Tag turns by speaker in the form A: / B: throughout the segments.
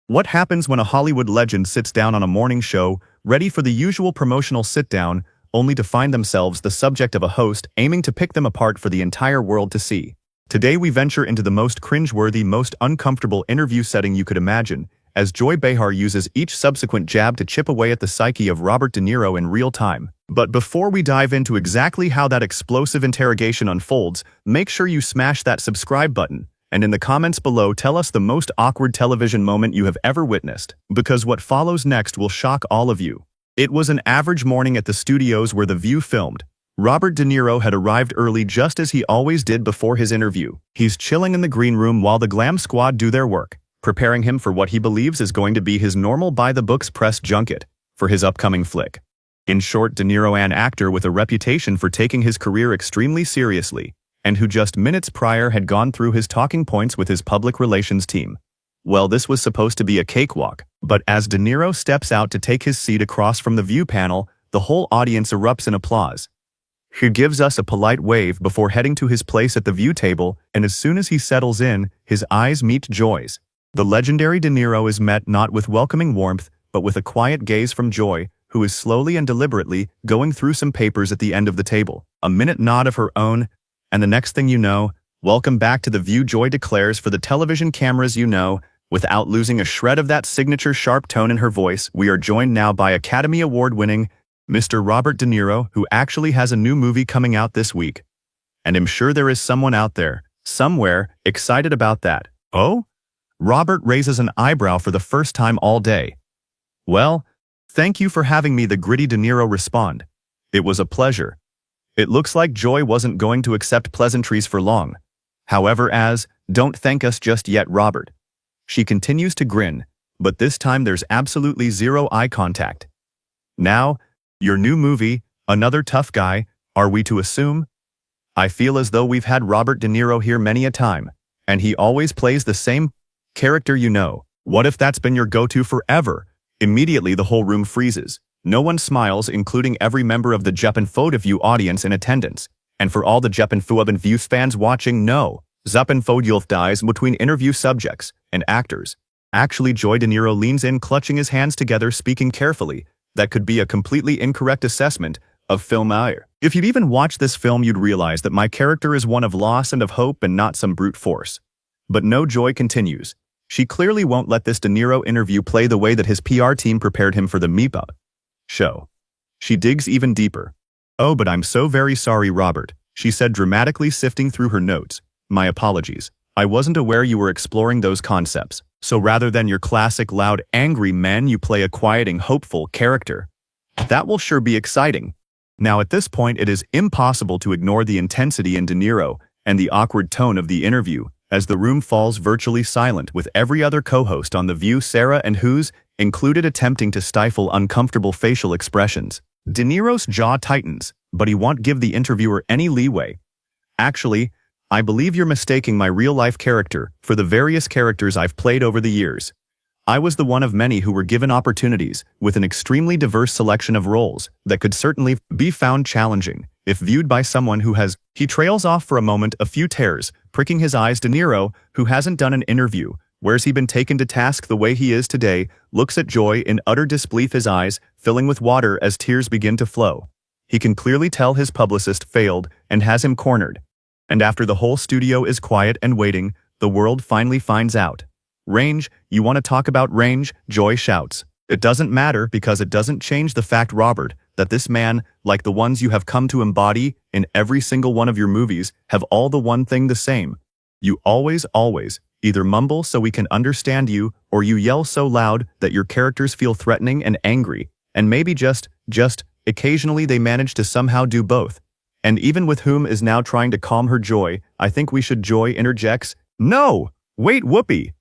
A: What happens when a Hollywood legend sits down on a morning show, ready for the usual promotional sit-down, only to find themselves the subject of a host aiming to pick them apart for the entire world to see? Today we venture into the most cringeworthy, most uncomfortable interview setting you could imagine, as Joy Behar uses each subsequent jab to chip away at the psyche of Robert De Niro in real time. But before we dive into exactly how that explosive interrogation unfolds, make sure you smash that subscribe button, and in the comments below tell us the most awkward television moment you have ever witnessed, because what follows next will shock all of you. It was an average morning at the studios where The View filmed. Robert De Niro had arrived early just as he always did before his interview. He's chilling in the green room while the glam squad do their work, preparing him for what he believes is going to be his normal by-the-books press junket for his upcoming flick. In short, De Niro, an actor with a reputation for taking his career extremely seriously, and who just minutes prior had gone through his talking points with his public relations team. Well, this was supposed to be a cakewalk, but as De Niro steps out to take his seat across from the View panel, the whole audience erupts in applause. He gives us a polite wave before heading to his place at the View table, and as soon as he settles in, his eyes meet Joy's. The legendary De Niro is met not with welcoming warmth, but with a quiet gaze from Joy, who is slowly and deliberately going through some papers at the end of the table. A minute nod of her own, and the next thing you know, welcome back to The View, Joy declares for the television cameras you know. Without losing a shred of that signature sharp tone in her voice, we are joined now by Academy Award-winning Mr. Robert De Niro, who actually has a new movie coming out this week. And I'm sure there is someone out there, somewhere, excited about that. Oh? Robert raises an eyebrow for the first time all day. Well, thank you for having me, the gritty De Niro respond. It was a pleasure. It looks like Joy wasn't going to accept pleasantries for long. However, don't thank us just yet, Robert. She continues to grin, but this time there's absolutely zero eye contact. Now, your new movie, Another Tough Guy, are we to assume? I feel as though we've had Robert De Niro here many a time, and he always plays the same character, you know. What if that's been your go-to forever? Immediately the whole room freezes. No one smiles, including every member of the View audience in attendance. And for all the View fans watching, no. View dies between interview subjects and actors. Actually, Joy De Niro leans in, clutching his hands together, speaking carefully. That could be a completely incorrect assessment of film ire. If you'd even watched this film, you'd realize that my character is one of loss and of hope and not some brute force. But no, Joy continues. She clearly won't let this De Niro interview play the way that his PR team prepared him for the MIPA show. She digs even deeper. Oh, but I'm so very sorry, Robert, she said, dramatically sifting through her notes. My apologies. I wasn't aware you were exploring those concepts. So rather than your classic loud, angry man, you play a quieting, hopeful character. That will sure be exciting. Now at this point, it is impossible to ignore the intensity in De Niro and the awkward tone of the interview, as the room falls virtually silent, with every other co-host on The View, Sarah and who's included, attempting to stifle uncomfortable facial expressions. De Niro's jaw tightens, but he won't give the interviewer any leeway. Actually, I believe you're mistaking my real-life character for the various characters I've played over the years. I was the one of many who were given opportunities with an extremely diverse selection of roles that could certainly be found challenging if viewed by someone who has. He trails off for a moment, a few tears pricking his eyes. De Niro, who hasn't done an interview, where's he been taken to task the way he is today, looks at Joy in utter disbelief, his eyes filling with water as tears begin to flow. He can clearly tell his publicist failed and has him cornered. And after the whole studio is quiet and waiting, the world finally finds out. Range, you want to talk about range? Joy shouts. It doesn't matter, because it doesn't change the fact, Robert, that this man, like the ones you have come to embody in every single one of your movies, have all the one thing the same. You always, either mumble so we can understand you, or you yell so loud that your characters feel threatening and angry, and maybe just occasionally they manage to somehow do both. And even with whom is now trying to calm her. Joy, I think we should. Joy interjects. No! Wait, whoopee!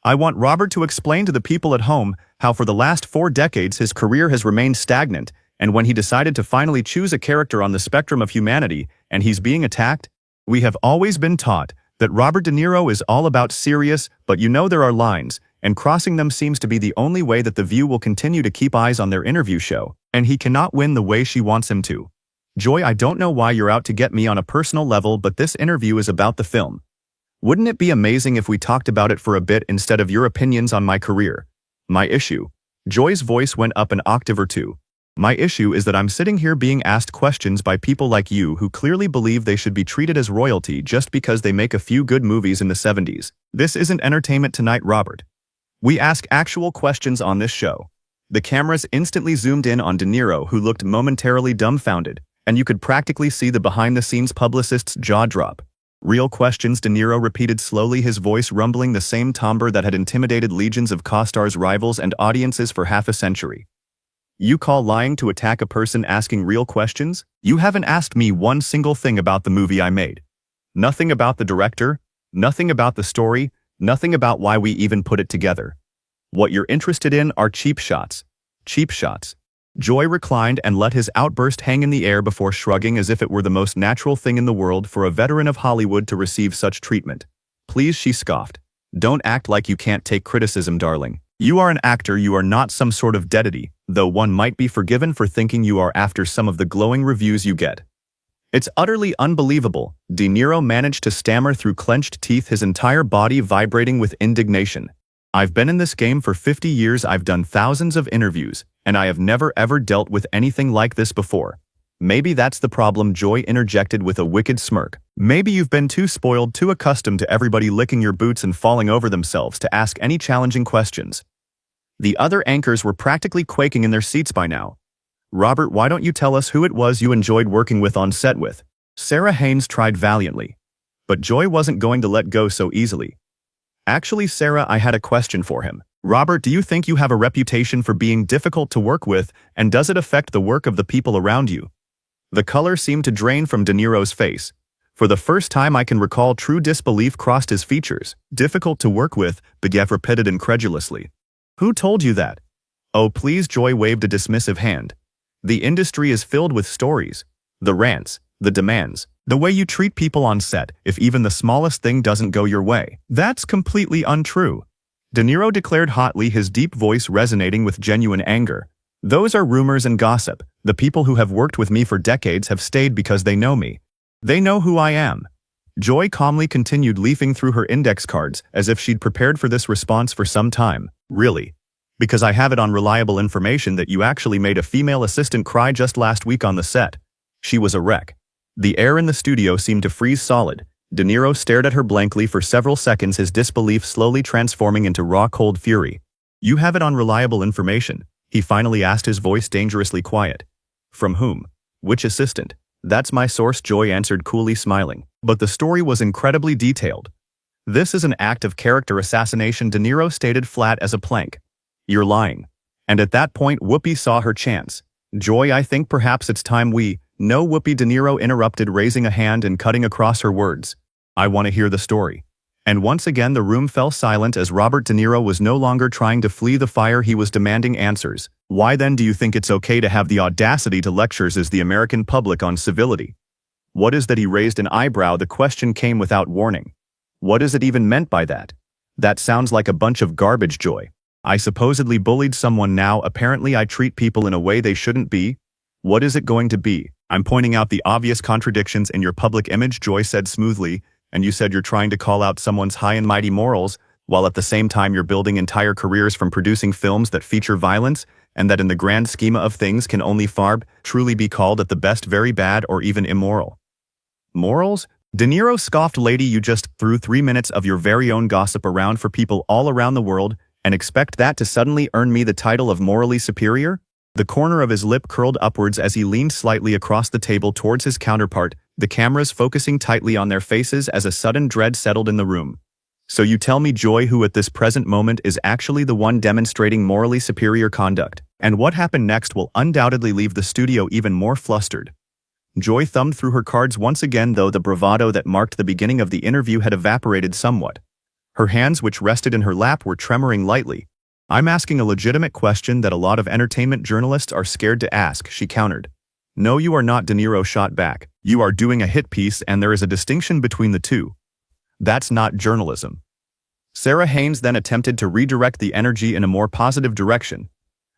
A: I want Robert to explain to the people at home how for the last 4 decades his career has remained stagnant, and when he decided to finally choose a character on the spectrum of humanity and he's being attacked. We have always been taught that Robert De Niro is all about serious, but you know there are lines, and crossing them seems to be the only way that The View will continue to keep eyes on their interview show, and he cannot win the way she wants him to. Joy, I don't know why you're out to get me on a personal level, but this interview is about the film. Wouldn't it be amazing if we talked about it for a bit instead of your opinions on my career? My issue. Joy's voice went up an octave or two. My issue is that I'm sitting here being asked questions by people like you who clearly believe they should be treated as royalty just because they make a few good movies in the 70s. This isn't entertainment tonight, Robert. We ask actual questions on this show. The cameras instantly zoomed in on De Niro, who looked momentarily dumbfounded, and you could practically see the behind-the-scenes publicist's jaw drop. Real questions, De Niro repeated slowly, his voice rumbling the same timbre that had intimidated legions of co-stars, rivals, and audiences for half a century. You call lying to attack a person asking real questions? You haven't asked me one single thing about the movie I made. Nothing about the director, nothing about the story, nothing about why we even put it together. What you're interested in are cheap shots. Cheap shots. Joy reclined and let his outburst hang in the air before shrugging as if it were the most natural thing in the world for a veteran of Hollywood to receive such treatment. Please, she scoffed. Don't act like you can't take criticism, darling. You are an actor, you are not some sort of deity, though one might be forgiven for thinking you are after some of the glowing reviews you get. It's utterly unbelievable, De Niro managed to stammer through clenched teeth, his entire body vibrating with indignation. I've been in this game for 50 years, I've done thousands of interviews, and I have never ever dealt with anything like this before. Maybe that's the problem, Joy interjected with a wicked smirk. Maybe you've been too spoiled, too accustomed to everybody licking your boots and falling over themselves to ask any challenging questions. The other anchors were practically quaking in their seats by now. Robert, why don't you tell us who it was you enjoyed working with on set with? Sarah Haynes tried valiantly. But Joy wasn't going to let go so easily. Actually, Sarah, I had a question for him. Robert, do you think you have a reputation for being difficult to work with, and does it affect the work of the people around you? The color seemed to drain from De Niro's face. For the first time I can recall, true disbelief crossed his features. Difficult to work with, Begev repeated incredulously. Who told you that? Oh please, Joy waved a dismissive hand. The industry is filled with stories. The rants, the demands, the way you treat people on set if even the smallest thing doesn't go your way. That's completely untrue. De Niro declared hotly, his deep voice resonating with genuine anger. Those are rumors and gossip. The people who have worked with me for decades have stayed because they know me. They know who I am. Joy calmly continued, leafing through her index cards as if she'd prepared for this response for some time. Really? Because I have it on reliable information that you actually made a female assistant cry just last week on the set. She was a wreck. The air in the studio seemed to freeze solid. De Niro stared at her blankly for several seconds, his disbelief slowly transforming into raw cold fury. You have it on reliable information? He finally asked, his voice dangerously quiet. From whom? Which assistant? That's my source, Joy answered coolly, smiling. But the story was incredibly detailed. This is an act of character assassination, De Niro stated flat as a plank. You're lying. And at that point, Whoopi saw her chance. Joy, I think perhaps it's time we— No, Whoopi, De Niro interrupted, raising a hand and cutting across her words. I want to hear the story. And once again the room fell silent as Robert De Niro was no longer trying to flee the fire, he was demanding answers. Why then do you think it's okay to have the audacity to lecture as the American public on civility? What is that? He raised an eyebrow, the question came without warning. What is it even meant by that? That sounds like a bunch of garbage, Joy. I supposedly bullied someone, now apparently I treat people in a way they shouldn't be? What is it going to be? I'm pointing out the obvious contradictions in your public image, Joy said smoothly, and you said you're trying to call out someone's high and mighty morals, while at the same time you're building entire careers from producing films that feature violence, and that in the grand schema of things can only truly be called at the best very bad or even immoral. Morals? De Niro scoffed. Lady, you just threw 3 minutes of your very own gossip around for people all around the world and expect that to suddenly earn me the title of morally superior? The corner of his lip curled upwards as he leaned slightly across the table towards his counterpart, the cameras focusing tightly on their faces as a sudden dread settled in the room. So you tell me, Joy, who at this present moment is actually the one demonstrating morally superior conduct, and what happened next will undoubtedly leave the studio even more flustered. Joy thumbed through her cards once again, though the bravado that marked the beginning of the interview had evaporated somewhat. Her hands, which rested in her lap, were tremoring lightly. I'm asking a legitimate question that a lot of entertainment journalists are scared to ask, she countered. No, you are not, De Niro shot back. You are doing a hit piece, and there is a distinction between the two. That's not journalism. Sarah Haynes then attempted to redirect the energy in a more positive direction.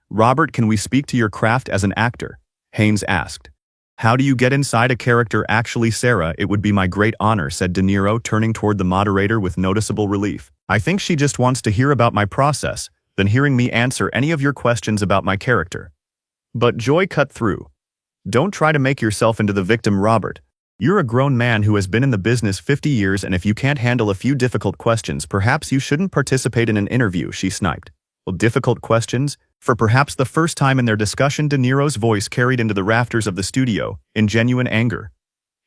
A: Robert, can we speak to your craft as an actor? Haynes asked. How do you get inside a character? Actually, Sarah, it would be my great honor, said De Niro, turning toward the moderator with noticeable relief. I think she just wants to hear about my process, than hearing me answer any of your questions about my character. But Joy cut through. Don't try to make yourself into the victim, Robert. You're a grown man who has been in the business 50 years, and if you can't handle a few difficult questions, perhaps you shouldn't participate in an interview, she sniped. Well, difficult questions? For perhaps the first time in their discussion, De Niro's voice carried into the rafters of the studio, in genuine anger.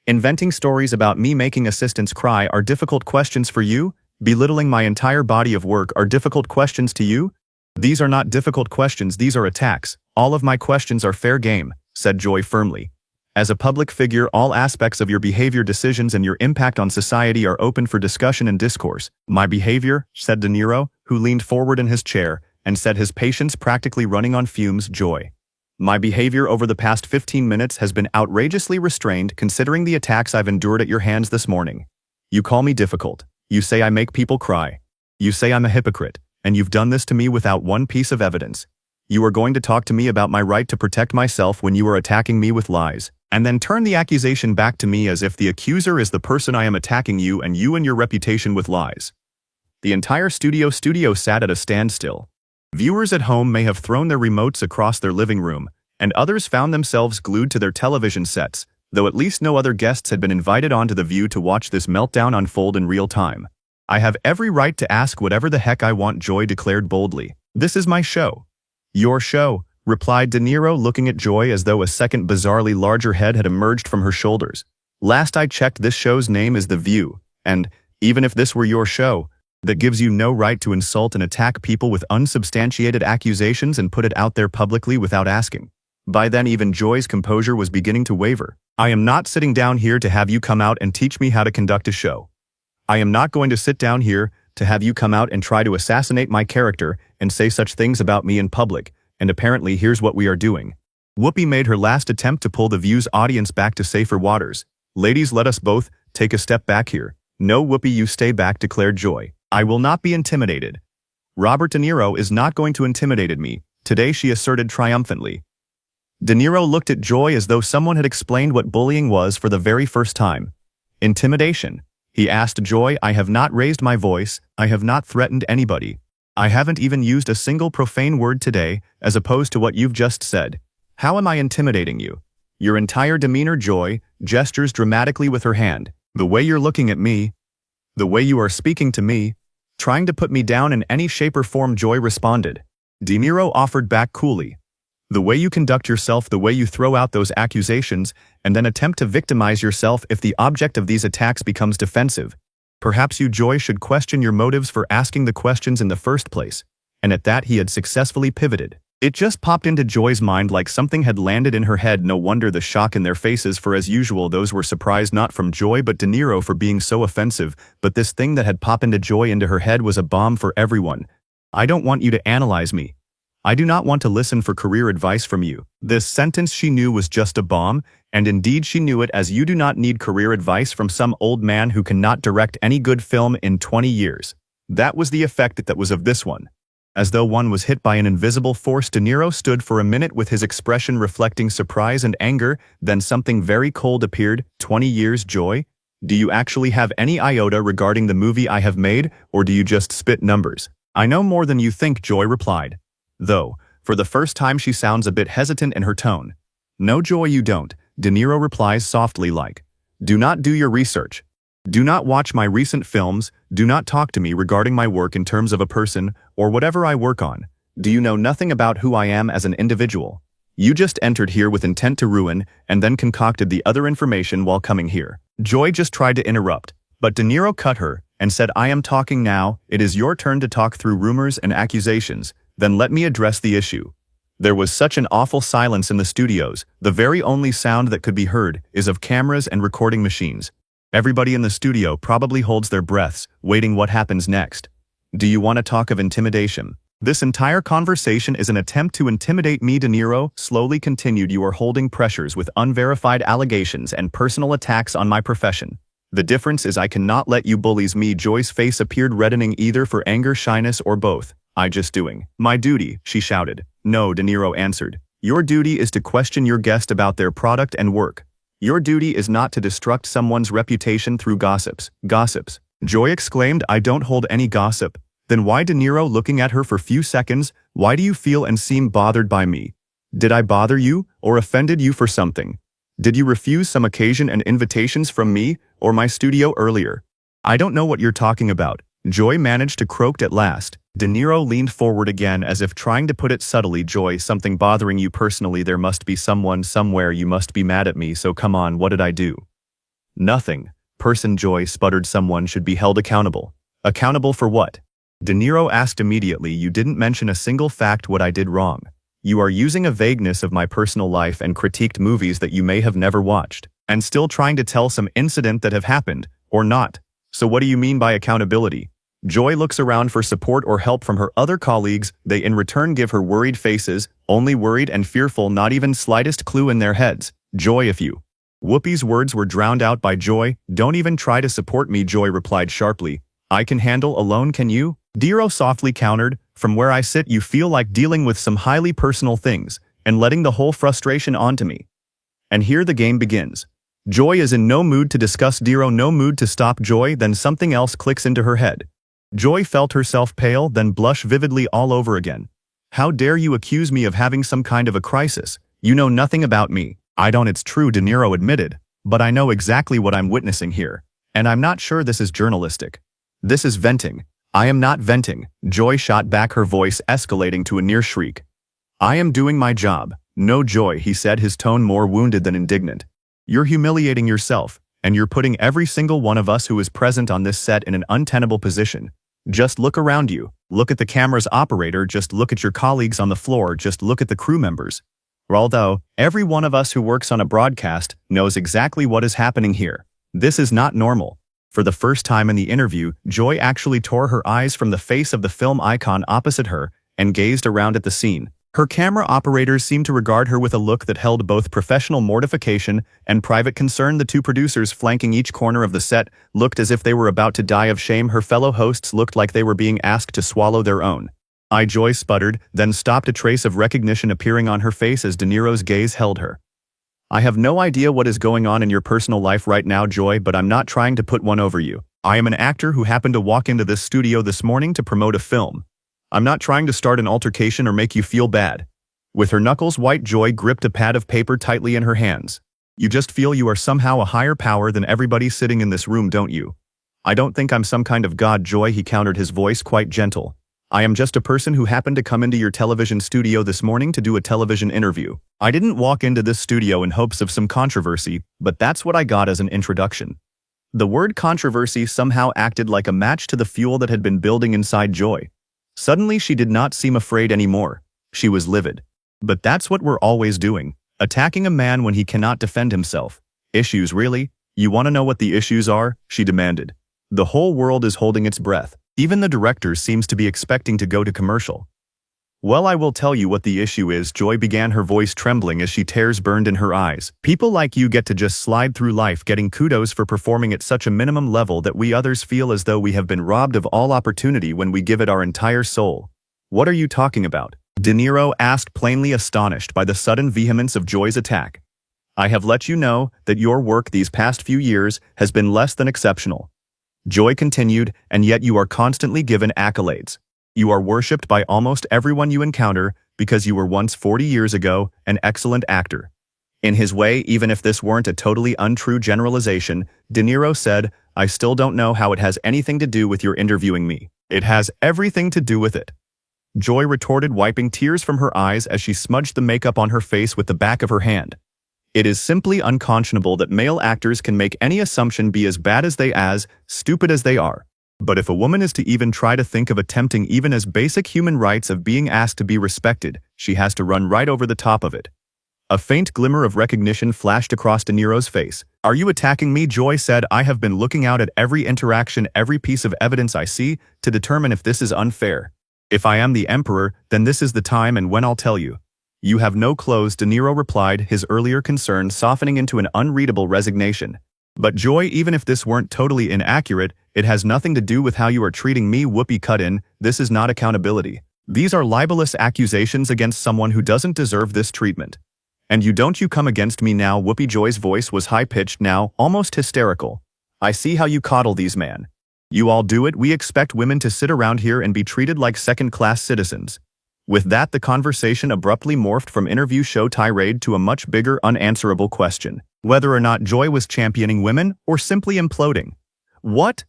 A: Inventing stories about me making assistants cry are difficult questions for you? Belittling my entire body of work are difficult questions to you? These are not difficult questions, these are attacks. All of my questions are fair game, said Joy firmly. As a public figure, all aspects of your behavior, decisions, and your impact on society are open for discussion and discourse. My behavior, said De Niro, who leaned forward in his chair, and said his patience practically running on fumes. Joy. My behavior over the past 15 minutes has been outrageously restrained considering the attacks I've endured at your hands this morning. You call me difficult. You say I make people cry. You say I'm a hypocrite, and you've done this to me without one piece of evidence. You are going to talk to me about my right to protect myself when you are attacking me with lies, and then turn the accusation back to me as if the accuser is the person I am attacking, you and your reputation with lies. The entire studio sat at a standstill. Viewers at home may have thrown their remotes across their living room, and others found themselves glued to their television sets, though at least no other guests had been invited onto The View to watch this meltdown unfold in real time. I have every right to ask whatever the heck I want, Joy declared boldly. This is my show. Your show, replied De Niro, looking at Joy as though a second bizarrely larger head had emerged from her shoulders. Last I checked, this show's name is The View, and, even if this were your show, that gives you no right to insult and attack people with unsubstantiated accusations and put it out there publicly without asking. By then even Joy's composure was beginning to waver. I am not sitting down here to have you come out and teach me how to conduct a show. I am not going to sit down here to have you come out and try to assassinate my character and say such things about me in public, and apparently here's what we are doing. Whoopi made her last attempt to pull The View's audience back to safer waters. Ladies, let us both take a step back here. No, Whoopi, you stay back, declared Joy. I will not be intimidated. Robert De Niro is not going to intimidate me, today, she asserted triumphantly. De Niro looked at Joy as though someone had explained what bullying was for the very first time. Intimidation? He asked Joy. I have not raised my voice, I have not threatened anybody. I haven't even used a single profane word today, as opposed to what you've just said. How am I intimidating you? Your entire demeanor, Joy, gestures dramatically with her hand. The way you're looking at me, the way you are speaking to me, trying to put me down in any shape or form, Joy responded. De Niro offered back coolly. The way you conduct yourself, the way you throw out those accusations, and then attempt to victimize yourself if the object of these attacks becomes defensive. Perhaps you, Joy, should question your motives for asking the questions in the first place. And at that he had successfully pivoted. It just popped into Joy's mind like something had landed in her head. No wonder the shock in their faces, for as usual those were surprised not from Joy but De Niro for being so offensive, but this thing that had popped into Joy into her head was a bomb for everyone. I don't want you to analyze me. I do not want to listen for career advice from you. This sentence, she knew, was just a bomb, and indeed she knew it, as you do not need career advice from some old man who cannot direct any good film in 20 years. That was the effect that was of this one. As though one was hit by an invisible force, De Niro stood for a minute with his expression reflecting surprise and anger, then something very cold appeared. 20 years, Joy? Do you actually have any iota regarding the movie I have made, or do you just spit numbers? I know more than you think, Joy replied. Though, for the first time she sounds a bit hesitant in her tone. No, Joy, you don't, De Niro replies softly, like, do not do your research. Do not watch my recent films, do not talk to me regarding my work in terms of a person, or whatever I work on. Do you know nothing about who I am as an individual? You just entered here with intent to ruin, and then concocted the other information while coming here. Joy just tried to interrupt, but De Niro cut her, and said, I am talking now, it is your turn to talk through rumors and accusations. Then let me address the issue. There was such an awful silence in the studios. The very only sound that could be heard is of cameras and recording machines. Everybody in the studio probably holds their breaths, waiting what happens next. Do you want to talk of intimidation? This entire conversation is an attempt to intimidate me, De Niro slowly continued. You are holding pressures with unverified allegations and personal attacks on my profession. The difference is I cannot let you bullies me. Joy's face appeared reddening, either for anger, shyness, or both. I just doing my duty, she shouted. No, De Niro answered. Your duty is to question your guest about their product and work. Your duty is not to destruct someone's reputation through gossips. Gossips. Joy exclaimed, I don't hold any gossip. Then why, De Niro, looking at her for few seconds, why do you feel and seem bothered by me? Did I bother you, or offended you for something? Did you refuse some occasion and invitations from me, or my studio earlier? I don't know what you're talking about. Joy managed to croak at last. De Niro leaned forward again as if trying to put it subtly. Joy, something bothering you personally. There must be someone somewhere. You must be mad at me, so come on, what did I do? Nothing. Person, Joy sputtered. Someone should be held accountable. Accountable for what? De Niro asked immediately. You didn't mention a single fact what I did wrong. You are using a vagueness of my personal life and critiqued movies that you may have never watched, and still trying to tell some incident that have happened, or not. So what do you mean by accountability? Joy looks around for support or help from her other colleagues. They in return give her worried faces, only worried and fearful, not even slightest clue in their heads. Joy, if you... Whoopi's words were drowned out by Joy. Don't even try to support me, Joy replied sharply. I can handle alone, can you? De Niro softly countered. From where I sit, you feel like dealing with some highly personal things, and letting the whole frustration onto me. And here the game begins. Joy is in no mood to discuss. De Niro no mood to stop Joy. Then something else clicks into her head. Joy felt herself pale, then blush vividly all over again. How dare you accuse me of having some kind of a crisis? You know nothing about me. I don't. It's true, De Niro admitted, but I know exactly what I'm witnessing here. And I'm not sure this is journalistic. This is venting. I am not venting, Joy shot back, her voice escalating to a near shriek. I am doing my job. No, Joy, he said, his tone more wounded than indignant. You're humiliating yourself, and you're putting every single one of us who is present on this set in an untenable position. Just look around you. Look at the camera's operator. Just look at your colleagues on the floor. Just look at the crew members. Although, every one of us who works on a broadcast knows exactly what is happening here. This is not normal. For the first time in the interview, Joy actually tore her eyes from the face of the film icon opposite her and gazed around at the scene. Her camera operators seemed to regard her with a look that held both professional mortification and private concern. The two producers flanking each corner of the set looked as if they were about to die of shame. Her fellow hosts looked like they were being asked to swallow their own. Joy sputtered, then stopped, a trace of recognition appearing on her face as De Niro's gaze held her. I have no idea what is going on in your personal life right now, Joy, but I'm not trying to put one over you. I am an actor who happened to walk into this studio this morning to promote a film. I'm not trying to start an altercation or make you feel bad. With her knuckles white, Joy gripped a pad of paper tightly in her hands. You just feel you are somehow a higher power than everybody sitting in this room, don't you? I don't think I'm some kind of god, Joy, he countered, his voice quite gentle. I am just a person who happened to come into your television studio this morning to do a television interview. I didn't walk into this studio in hopes of some controversy, but that's what I got as an introduction. The word controversy somehow acted like a match to the fuel that had been building inside Joy. Suddenly she did not seem afraid anymore. She was livid. But that's what we're always doing, attacking a man when he cannot defend himself. Issues, really? You want to know what the issues are? She demanded. The whole world is holding its breath. Even the director seems to be expecting to go to commercial. Well, I will tell you what the issue is, Joy began, her voice trembling as tears burned in her eyes. People like you get to just slide through life getting kudos for performing at such a minimum level that we others feel as though we have been robbed of all opportunity when we give it our entire soul. What are you talking about? De Niro asked, plainly astonished by the sudden vehemence of Joy's attack. I have let you know that your work these past few years has been less than exceptional. Joy continued, and yet you are constantly given accolades. You are worshipped by almost everyone you encounter because you were once 40 years ago an excellent actor. In his way, even if this weren't a totally untrue generalization, De Niro said, I still don't know how it has anything to do with your interviewing me. It has everything to do with it. Joy retorted, wiping tears from her eyes as she smudged the makeup on her face with the back of her hand. It is simply unconscionable that male actors can make any assumption, be as bad as they as stupid as they are. But if a woman is to even try to think of attempting even as basic human rights of being asked to be respected, she has to run right over the top of it. A faint glimmer of recognition flashed across De Niro's face. Are you attacking me? Joy said. I have been looking out at every interaction, every piece of evidence I see, to determine if this is unfair. If I am the emperor, then this is the time and when I'll tell you. You have no clothes, De Niro replied, his earlier concern softening into an unreadable resignation. But Joy, even if this weren't totally inaccurate, it has nothing to do with how you are treating me, Whoopi cut in. This is not accountability. These are libelous accusations against someone who doesn't deserve this treatment. And you don't come against me now. Whoopi. Joy's voice was high-pitched now, almost hysterical. I see how you coddle these men. You all do it. We expect women to sit around here and be treated like second-class citizens. With that, the conversation abruptly morphed from interview show tirade to a much bigger, unanswerable question. Whether or not Joy was championing women or simply imploding. What?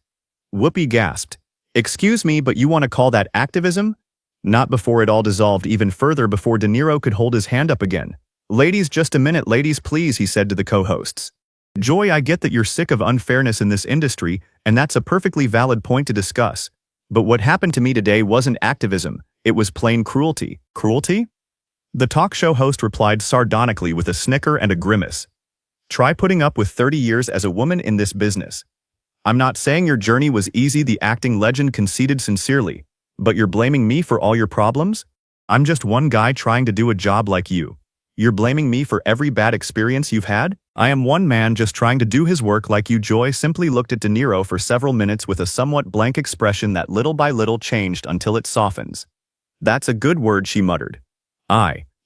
A: Whoopi gasped. Excuse me, but you want to call that activism? Not before it all dissolved even further before De Niro could hold his hand up again. Ladies, just a minute, ladies please, he said to the co-hosts. Joy, I get that you're sick of unfairness in this industry, and that's a perfectly valid point to discuss. But what happened to me today wasn't activism, it was plain cruelty. Cruelty? The talk show host replied sardonically with a snicker and a grimace. Try putting up with 30 years as a woman in this business. I'm not saying your journey was easy, the acting legend conceded sincerely, but you're blaming me for all your problems? I'm just one guy trying to do a job like you. You're blaming me for every bad experience you've had? I am one man just trying to do his work like you. Joy simply looked at De Niro for several minutes with a somewhat blank expression that little by little changed until it softens. That's a good word, she muttered.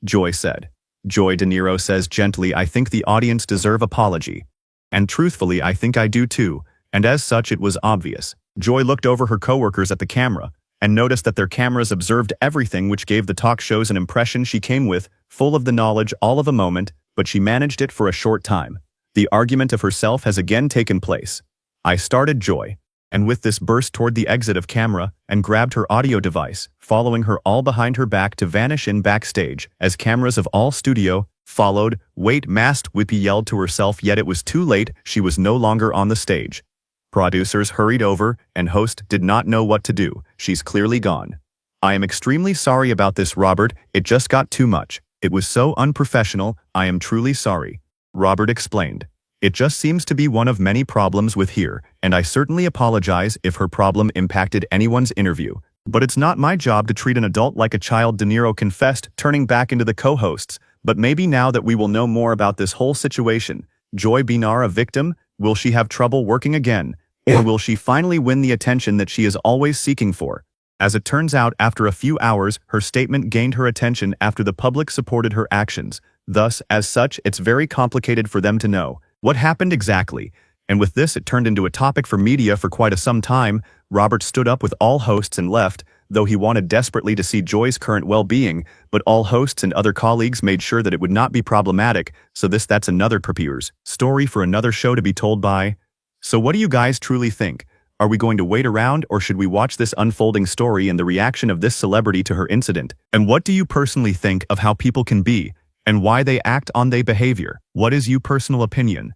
A: Joy said. Joy, De Niro says gently, I think the audience deserve apology. And truthfully, I think I do too, and as such it was obvious. Joy looked over her coworkers at the camera, and noticed that their cameras observed everything, which gave the talk shows an impression she came with, full of the knowledge all of a moment, but she managed it for a short time. The argument of herself has again taken place. I started Joy, and with this burst toward the exit of camera, and grabbed her audio device, following her all behind her back to vanish in backstage, as cameras of all studio followed. Wait, masked Whoopi yelled to herself, yet it was too late, she was no longer on the stage. Producers hurried over, and host did not know what to do. She's clearly gone. I am extremely sorry about this, Robert, it just got too much. It was so unprofessional, I am truly sorry. Robert explained. It just seems to be one of many problems with here, and I certainly apologize if her problem impacted anyone's interview. But it's not my job to treat an adult like a child, De Niro confessed, turning back into the co-hosts. But maybe now that we will know more about this whole situation, Joy Behar a victim, will she have trouble working again? Or will she finally win the attention that she is always seeking for? As it turns out, after a few hours, her statement gained her attention after the public supported her actions. Thus, as such, it's very complicated for them to know what happened exactly. And with this, it turned into a topic for media for quite some time. Robert stood up with all hosts and left, though he wanted desperately to see Joy's current well-being, but all hosts and other colleagues made sure that it would not be problematic, so that's another prepare's story for another show to be told by. So what do you guys truly think? Are we going to wait around, or should we watch this unfolding story and the reaction of this celebrity to her incident? And what do you personally think of how people can be, and why they act on their behavior? What is your personal opinion?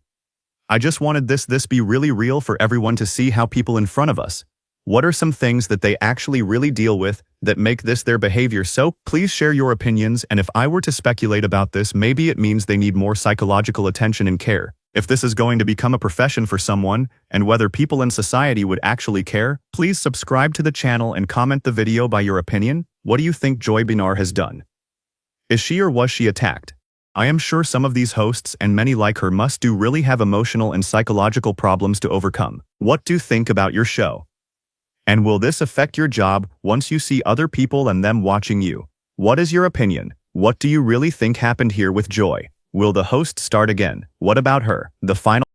A: I just wanted this be really real for everyone to see how people in front of us. What are some things that they actually really deal with that make this their behavior? So please share your opinions, and if I were to speculate about this, maybe it means they need more psychological attention and care. If this is going to become a profession for someone, and whether people in society would actually care, please subscribe to the channel and comment the video by your opinion. What do you think Joy Behar has done? Is she or was she attacked? I am sure some of these hosts and many like her must really have emotional and psychological problems to overcome. What do you think about your show? And will this affect your job once you see other people and them watching you? What is your opinion? What do you really think happened here with Joy? Will the host start again? What about her? The final